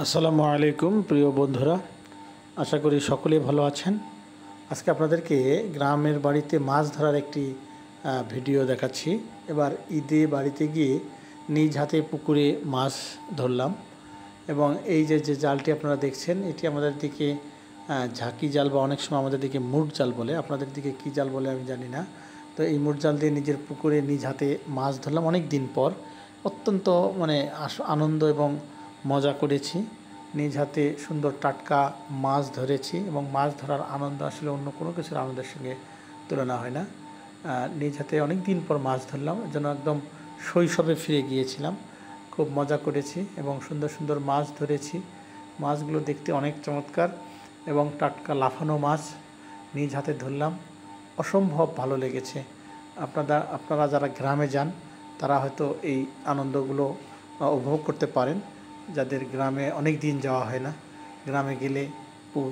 আসসালামু আলাইকুম প্রিয় বন্ধুরা, আশা করি সকলেই ভালো আছেন। আজকে আপনাদেরকে গ্রামের বাড়িতে মাছ ধরার একটি ভিডিও দেখাচ্ছি। এবার ঈদে বাড়িতে গিয়ে নিজ হাতে পুকুরে মাছ ধরলাম এবং এই যে জালটি আপনারা দেখছেন, এটি আমাদের দিকে ঝাঁকি জাল বা অনেক সময় আমাদের দিকে মুট জাল বলে, আপনাদের দিকে কী জাল বলে আমি জানি না। তো এই মুট জাল দিয়ে নিজের পুকুরে নিজ হাতে মাছ ধরলাম অনেক দিন পর। অত্যন্ত আনন্দ এবং মজা করেছি। নিজ হাতে সুন্দর টাটকা মাছ ধরেছি এবং মাছ ধরার আনন্দ আসলে অন্য কোনো কিছুর আনন্দের সঙ্গে তুলনা হয় না। নিজ হাতে অনেক দিন পর মাছ ধরলাম, যেন একদম শৈশবে ফিরে গিয়েছিলাম। খুব মজা করেছি এবং সুন্দর সুন্দর মাছ ধরেছি। মাছগুলো দেখতে অনেক চমৎকার এবং টাটকা লাফানো মাছ নিজ হাতে ধরলাম, অসম্ভব ভালো লেগেছে। আপনারা যারা গ্রামে যান তারা হয়তো এই আনন্দগুলো উপভোগ করতে পারেন। যাদের গ্রামে অনেক দিন যাওয়া হয় না, গ্রামে গেলে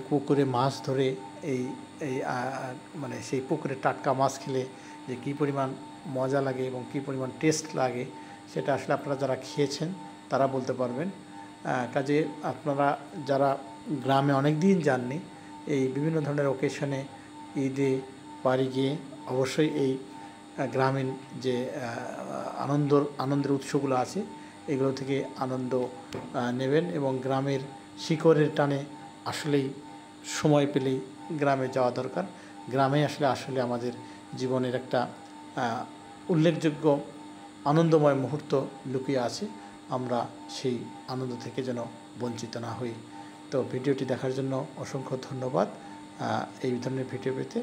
পুকুরে মাছ ধরে এই এই মানে সেই পুকুরে টাটকা মাছ খেলে যে কী পরিমাণ মজা লাগে এবং কী পরিমাণ টেস্ট লাগে, সেটা আসলে আপনারা যারা খেয়েছেন তারা বলতে পারবেন। কাজে আপনারা যারা গ্রামে অনেক দিন যাননি, এই বিভিন্ন ধরনের ওকেশনে ঈদে বাড়ি গিয়ে অবশ্যই এই গ্রামীণ যে আনন্দের উৎসগুলো আছে এগুলো থেকে আনন্দ নেবেন এবং গ্রামের শিকড়ের টানে আসলেই সময় পেলেই গ্রামে যাওয়া দরকার। গ্রামে আসলে আমাদের জীবনের একটা উল্লেখযোগ্য আনন্দময় মুহূর্ত লুকিয়ে আছে। আমরা সেই আনন্দ থেকে যেন বঞ্চিত না হই। তো ভিডিওটি দেখার জন্য অসংখ্য ধন্যবাদ। এই ধরনের ভিডিও পেতে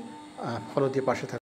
ফলো দিয়ে পাশে থাকুন।